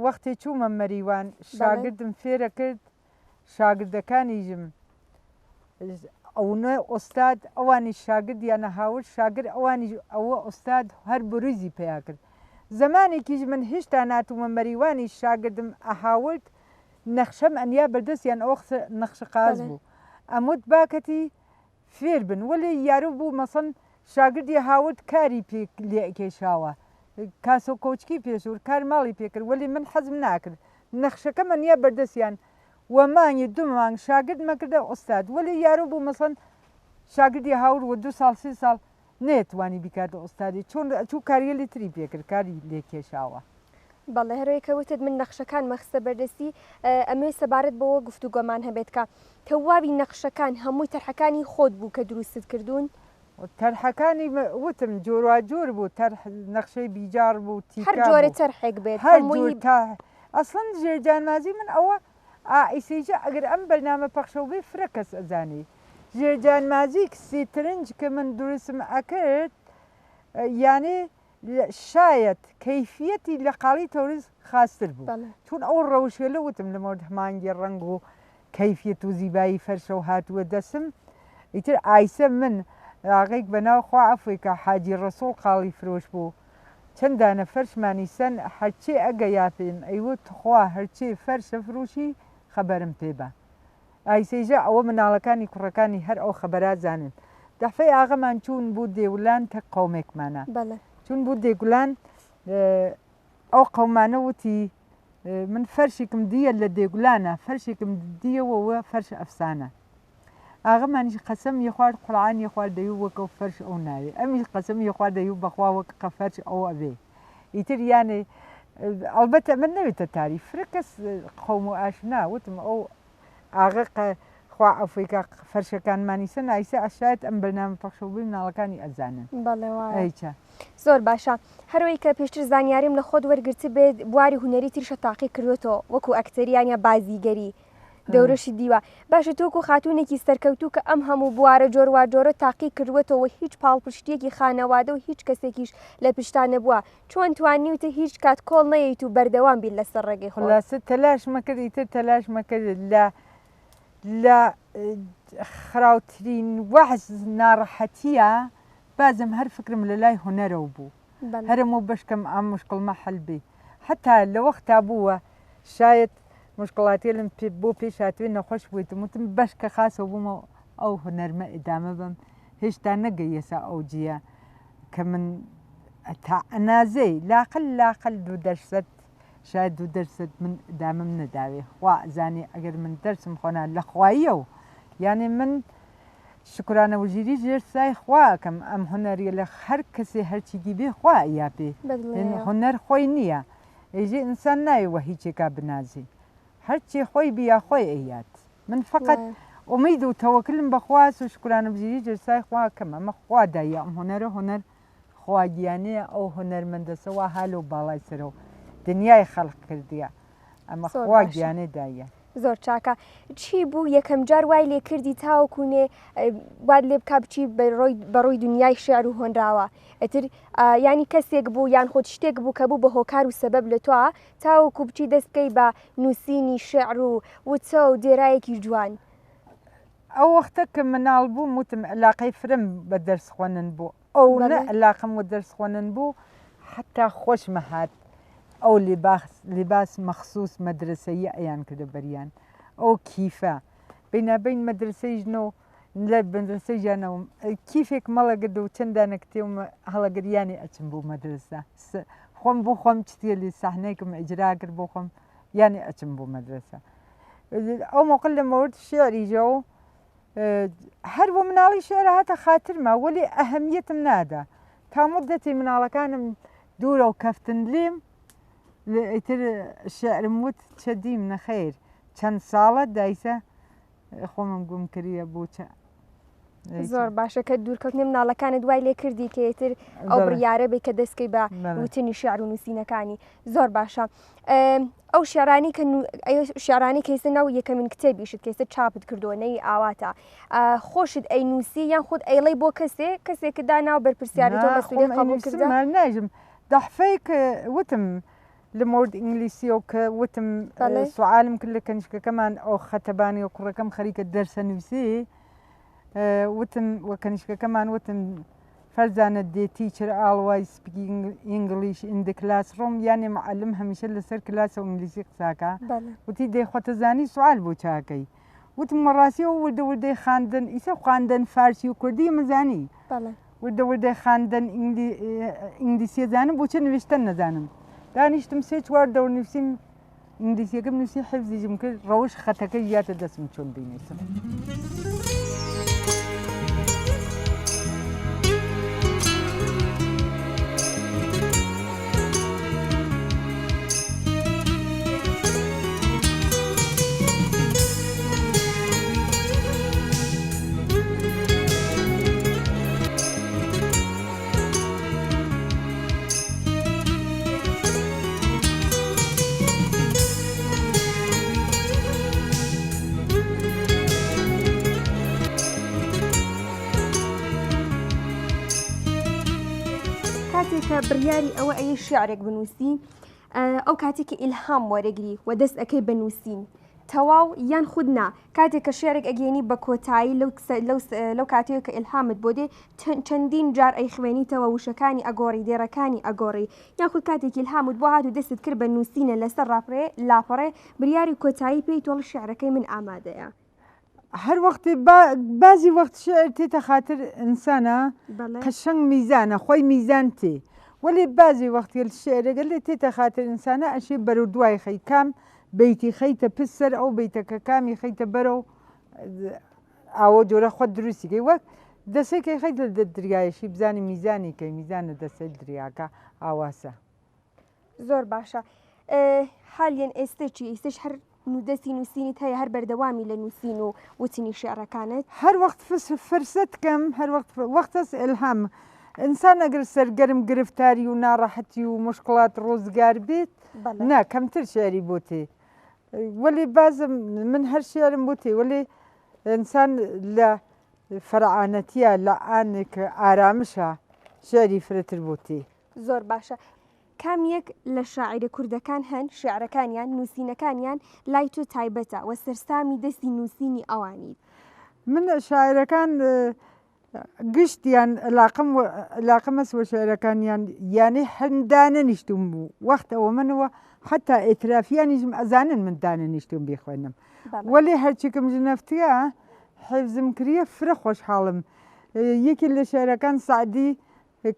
وەختی چوومە مەریوان شاگردم فێرە کرد شاگردەکانیژم ئەوە ئۆستاد ئەوانی شاگردیانە هاورد شاگرد ئەوانی ئەوە ئۆستاد هەر برویزی پێیا کرد زمانێکیش من هێشتا ناتوومە مەریوانی شاگردم ئەهاورد نەخشەم ئەنیا بەردەستیان ئەو نەخشە قاز بوو ئەموت باکەتی فێر بن وەلی یارو بوو مەسەن شاگردی هاورد کاری پێ لێ کێشاوە کاسە کۆچکی پێشور کار ماڵی پێکرد وەلی من حەزم ناکرد نەخشەکە منە بەردەستیان وەمانگی 2 مانگ شاگرد مەکردە ئۆستاد وەلی یارو بوو مەسەن شاگردی هاور و 2 ساڵ 3 ساڵ نێتوانی بیکاتە ئۆستادی چۆن چوو کاریەلی تری پێکرد کاری لێ کێشاوە بەڵێ هەروەیەکەوتت من نەخشەکان مەخسە بەردەستی ئەمێ سەبارەت بەوە گفتوگۆمان هەبێت کە تەواوی نەخشەکان هەمووی تەرحەکانی خۆت بوو کە دروستت کردوون تەرحەکانی وتم جۆراجۆر بوو نەخشەی بیجار بوو هەر جۆرە تەرحێک بێت ئەسڵەن ژێرجانمازی من ئەوە ئیسیجە ئەگەر ئەم بەرنامە پەخشەو بێ فرە کەس ئەزانی ژێرجانمازی کسی ترنج کە من دروستم ئەکرد یانێ شاید کەیفیەتی لە قاڵی تەوریز خاستر بوو چون ئەو ڕەوشێ لە وتم لە مۆرد هەمانگی ڕنگ و کەیفیەت و زیبایی فەرشە و هاتووە دەسم ئیتر ئایسە من ئاغێک بەناوخوا ئەفریقا حاجی ڕەسوڵ قاڵی فرۆش بوو چەندانە فەرشمانی سەن هەرچێ ئەگە یاپێن ئەیوت خوا هەرچێ فەرشە فروشی خەبەرم پێبە ئایسەیژە ئەوە مناڵەکانی کوڕەکانی هەر ئەو خەبەرا زانن دەفەی ئاغەمان چوون بوو دێولان تە قەومێکمانە چون بوو دێگولان ئەو قەومانە وتی من فەرشێکم دیە لە دێگولانە فەرشێکم دیەوەوە فەرش ئەفسانە ئاغەمانیش قەسەم یەخوارد قوڵعانی خوارد دەیو وەکە فەرش ئەو ناوێ ئەمیش قەسەم یەخوارد دەیو بەخوا وەکە فەرش ئەو ئەبێ ئیتر یانێ ئەلبەتە من نەوێتە تاری فرە کەس قەوم و ئاشنا وتم ئەو ئاغا خوا ئەفریقا فەرشەکانمانی سە نایسە ئەشایەت ئەم بەرنامە پەخشەو بووی مناڵەکانی ئەزانن ئەیچە زۆر باشە هەروەی کە پێشتر زانیاریم لە خۆت وەرگرتی بێت بواری هوەری تریشە تاقی کردوێتەوە وەکو ئەکتەریانە بازیگەری دەورەشی دیوە باشە تۆکو خاتونێکی سەرکەوتوو کە ئەم هەموو بوارە جۆروا جۆرە تاقی کردوێتەوە هیچ پاڵپشتێکی خانەوادە و هیچ کەسێکیش لە پشتانە بووە چۆن توانیوتە هیچ کات کۆڵ نەیەیت و بەردەوام بیت لەسەر ڕێگەی خۆلاسە تەلاش مەکرد ئیتر تەلاش مەکرد لە خراوترین وەحز ناڕەحەتیە بازم هەر فکرم لە لای هوەرەوە بوو هەرموو بەشکەم ئەم مشکڵمە هەلبێ حتا لە وەختا بووە شاید مشکڵاتی لەم بۆ پێش هاتوێ نەخۆش بوویتم وتم بەشکە خاسە بوومە ئەو هوەرمە ئیدامە بم هێشتا نەگەیەسا ئەو جیە کە من تا ئەنازەی لاقل 2% شاید 2% من دامم نەداوێ خوا ئەزانێ ئەگەر من دەرسم خۆنا لە خواییە و یانێ من شکرانە وژیری ژێر سای خواکەم ئەم هوەریە لە هەر کەسێ هەرچیگی بێ خوا یاپێ هوەر خۆی نییە ئەیژێ ئینسان نایەوە هیچێکا بنازی هەرچی خۆی بیا خۆی ئەیات من فقط امید و تەوەکلم بەخواست و شکرانە بژیری جرسای خوا کەم ئەمە خوا دایە ئەم هۆنەرە هۆنەر خواگیانەیە ئەو هۆنەرمەندەسەوە هەلو باڵای سەرەوە دنیای خەڵق کردیە ئەمە خوا گیانێ دایە. زۆر چاکە چی بوو یەکەم جار وای لێ کردی تاوەکوونێ واد لێ بکە بچی بەڕۆی دنیای شێعر و هۆنراوە ئەتر ینی کەسێک بوو یان خۆت شتێک بوو کە بوو بە هۆکار و سەبەب لە تۆ تاوەکو بچی دەست بکەی بە نووسینی شێعر و وچە و دێرایەکی جوان. ئەو وەختە کە مناڵ بوو وتم علاقەی فرم بە دەرس خوێنن بوو ئەو نە علاقم و دەرس خوێنن بوو حتا خۆشمە هات ئەو لیباس مەخصوص مەدرسەیی ئەیان کردە بەریان ئەو کیفە بینابین مەدرسەی ژنەوە لە مەدرسەی ژیانەوە کیفێک مەڵەگرد و چەندانە کتێوم هەڵەگریانی ئەچم بوو مەدرسە خۆم بۆ خۆم چتێ لی ساحنەیەکم ئەجرا کرد بۆ خۆم یانی ئەچم بوو مەدرسە ئەو موقع لە مەورد شێعریژە و هەر بۆ مناڵی شێعر هاتە خاترمە وەلی ئەهەمیەتم نادا تا مدەتی مناڵەکانم دوورە و کەفتن لێم ئیتر شێعرم وت چەدیم نەخەیر چەند ساڵە دایسە خۆمم گوم کردە بۆچە زۆر باشە کە دوورکەوتنی مناڵەکانت دوای لێ کردی کە ئێتر ئەو بڕیارە بێ کە دەستکەی بە وتنی شێعر و نووسینەکانی زۆر باشە. ئەو شێعرانی کە شێعرانی کەیسە ناو یەکەمین کتێبیشت کەیسە چاپت کردووەنەی ئاواتە خۆشت ئەی نووسی یان خۆت ئەیڵەی بۆ کەسێکدا ناو بەرپرسیاری تۆ بەسوولێ قبول کردە ناژم دەحفەی کە وتم لە مورد ئینگلیسیەوە کە وتم سوالم کرد لە کەنیشکەکەمان ئەو خەتەبانی و کوڕەکەم خەریکە دەرسە نووسی وتم وە کەنیشکەکەمان وتم فەرزانە دێ تیچر ئاڵوای سپیکینگ ئینگلیش ئین د کلاس ڕۆم یانی معلم هەمیشە لەسەر کلاسە و ئینگلیسی قساکە وتی دەیخۆتەزانی سوال بۆ چاکەی وتم وەڕاستیەوە وردە وردەی خواندن ئیسە خواندن فارسی و کوردی مەزانی وردە وردەی خواندن ئینگلیسیە زانم بۆچە نوشتن نەزانم دانیشتم سێ چوار دەور نووسیم ئینگلیسیەکەم نووسی حیفزیژم کرد ڕەوش خەتەکەی یاتە دەستم چۆن بینیسم. کاتێکە بڕیاری ئەوە ئەی شێعرێک بنووسی ئەو کاتێکی ئیلهام وەرەگری و دەست ئەەکەی بنووسین تەواو یان خودنا کاتێک کە شێعرێک ئەگەێنی بە کۆتایی لەو کاتەیە کە ئیلهامت بۆ دێ چەندین جار ئەی خوێنیتەوە وشەکانی ئەگۆڕی دێڕەکانی ئەگۆڕی یان خود کاتێکی ئیلهامت بۆ هات و دەستت کرد بە نووسینە لەسەر لاپەڕێ بریاری کۆتایی پێی تۆڵ شێعرەکەی من ئامادەیە. هەر وەختی بازی وەخت شێعر تێتە خاتر ئینسانە قەشەنگ میزانە خۆی میزان تێ وەلی بازی وەختی شێعرەگەر لێ تێتە خاتر ئینسانە ئەشێ بەرەو دوای خەی کام بیتی خەیتە پسەر ئەو بیتەکە کامی خەیتە بەرەو ئاوە جۆرە خۆ دروستیکەی وەک دەسێکی خەیت لە دریایشی بزانی میزانی کەی میزانە دەسێت دریاکە ئاواسە. زۆر باشە حالیان ئێستێکی ئێستش هەر دەستی نووسینی هەیە هەر بەردەوامی لە نووسین و وتنی شێعرەکانت هەر وەخت فرسەت کەم هەر وەختەس ئلهام ئینسان ئەگەر سەرگەرم گرفتاری و ناڕەحەتی و مشکڵات ڕۆزگار بێت نا کەمتر شێعری بۆ تێ وەلی بازم من هەر شێعرم بۆ تێ وەلی ئینسان لە فەرعانەتیە لە ئانێکە ئارامشە شێعری فرەتر بۆ تێ. زۆر باشە کامیەک لە شاعیرە کوردەکان هەن شێعرەکانیان نووسینەکانیان لای تۆ تایبەتە وە سەرسامی دەستی نووسینی ئەوانی. من شاعرەکان گشتیان علاقەمە وە شێعرەکانیان یانەی هەندانە نیشتم بوو وەختەوە منەوە حتا ئێترافیانیشم ئەزانن من دانە نیشتم بخوێنم وەلی هەرچێکم ژنەفتە حیفزم کریە فرە خۆشحاڵم یەکی لە شێعرەکان سعدی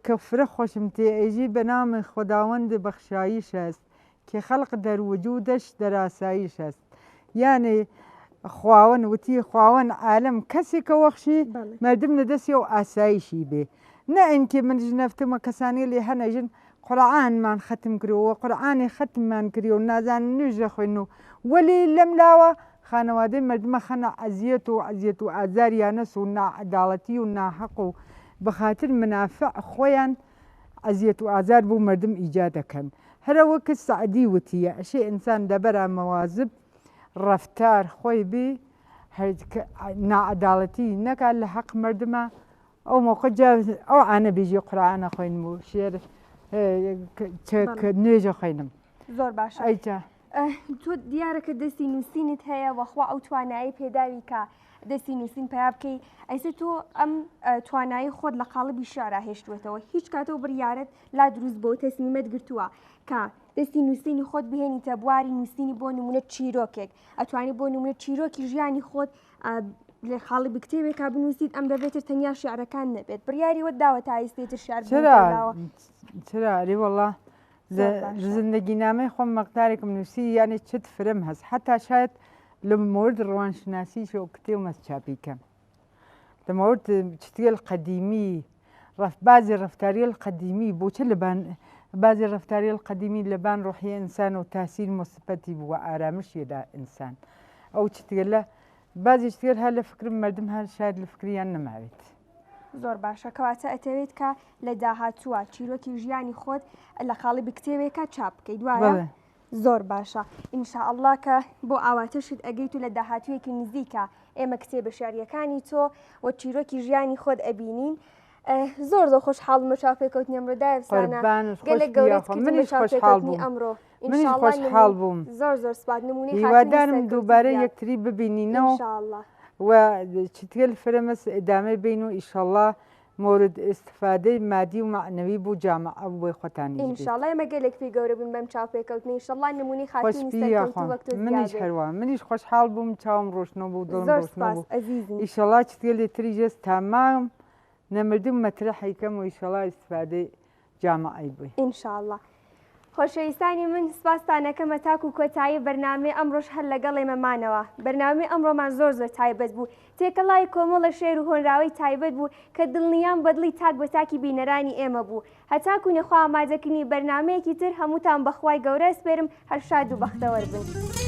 کە فرە خۆشم تێ ئەیژی بە نامی خۆداوەند بەخشاییش هەست کە خەڵق دەروجودەش دەراساییش هەست یانێ خواوەن وتی خواوەن عالم کەسێکە وەخشی مردم لە دەستی و ئاسایشی بێ نە ئینکێ من ژنەفتمە کەسانی لێ هەنەژن قورعانمان ختم کردەوە قورعانی ختممان کردی و نازان نوێژە خوێن و وەلی لەم لاوە خانەوادەی مردمە خەنە عەزیەت و ئازاریانەس و نائەداڵەتی و ناحەق و بەخاتر منافع خۆیان عەزیەت و ئازار بوو مردم ئیجاد دەکەن. هەرە وەکە سەعدی وتیە ئەشێ ئینسان دەبەرە مەوازب ڕەفتار خۆی بێ نائەداڵەتی نەکات لە حەق مردمە ئەو موقع ئەو ئانە بێژی قورئانە خوێن بوو شێر نوێژە خوێنم. زۆر باشە. ئەیجا تۆ دیارەکە دەستی نووسینت هەیە وەخوا ئەو توانایی پێداوی کە دەستی نووسین پیا بکەی ئەیسە تۆ ئەم توانایی خۆت لە قاڵبی شارە هێشتوێتەوە هیچ کاتەوە بڕیارەت لا دروست بۆ تەسمیمەت گرتووە کە دەستی نووسینی خۆت بهێنیتە بواری نووسینی بۆ نمونە چیرۆکێک ئەتوانی بۆ نمونە چیرۆکی ژیانی خۆت لە خاڵی بکتێبێک کا بنووسیت ئەم دەبێتتر تەنیا شعرەکان نەبێت بڕیاری وە داوە تا ئێستێتر شار چرا ریوەڵە زندگی نامەی خۆم مەقدارێکم نووسی یانی چت فرم هەست حتا شاید لە مورد ڕوانشناسیش و کتێ و مەسچاپی کەم لە مورد چتێل قەدیمی بازی ڕفتاریە قەدیمی بۆچە لەبان بازی ڕفتاریە قەدیمی لەبان ڕۆحی ئینسان و تاسیر مۆسیبەتی بووە ئارامشیدا ئینسان ئەو چتێلە بازی شتێر هەر لە فکرم مردم هەر شاید لە فکریان نەماوێت. زۆر باشە کەواتە ئەتەوێت کە لە داهاتووە چیرۆکی ژیانی خۆت لە خاڵی بکتێوێکە چاپ بکەیت دوایە زۆر باشە ئینشاءالله کە بۆ ئاواتەشت ئەگەیت و لە داهاتوویەکی نزیکە ئێمە کتێبە شاریەکانی تۆ و چیرۆکی ژیانی خۆت ئەبینین. زۆر زۆر خۆشحاڵمە چاپێکەوتنی ئەمڕۆدا ئەفسانە گەلێک گەورەی چاپێکەوتنی ئەمڕۆ منیش خۆشحاڵ بووم زۆر سپاس نمونەی هیوادارم دووبارە یەکتری ببینینەوە و چتێل فرەمەس ئەدامەی بین و ئیشەڵڵا مورد استفادەی مادی و معنەوی بوو جامعە بۆی خۆتانی ئینشاءڵڵا ئێمە گەلێک پێی گەورە بن بەم چاپێکەوتنی ئیشەڵڵا نمونەی خاتونی سەرکەوتوو وەک تۆ منیش هەروە منیش خۆشحاڵ بووم چاوم ڕۆشنەوە بوو دڵم ڕۆشنەوە بوو ئیشەڵڵا چتێلی تریژێست تامام نەمردم مەترەحی کەم و ئیشەڵڵا ئیستفادەی جامعەی بووی ئینشاءڵڵا. خۆشەویستانی من سپاسانەکەمە تاکو کۆتایی بەرنامەی ئەمڕۆژ هەر لەگەڵ ئێمەمانەوە بەرنامەی ئەمڕۆمان زۆر تایبەت بوو تێکەڵای کۆمەڵە شێر و هۆنراوی تایبەت بوو کە دڵنیان بەدڵی تاک بە تاکی بینەرانی ئێمە بوو هەتاکو نەخوا ئامادەکردنی بەرنمەیەکی تر هەمووتان بەخوای گەورە سپێرم هەر شاد و بەختەوەر بن.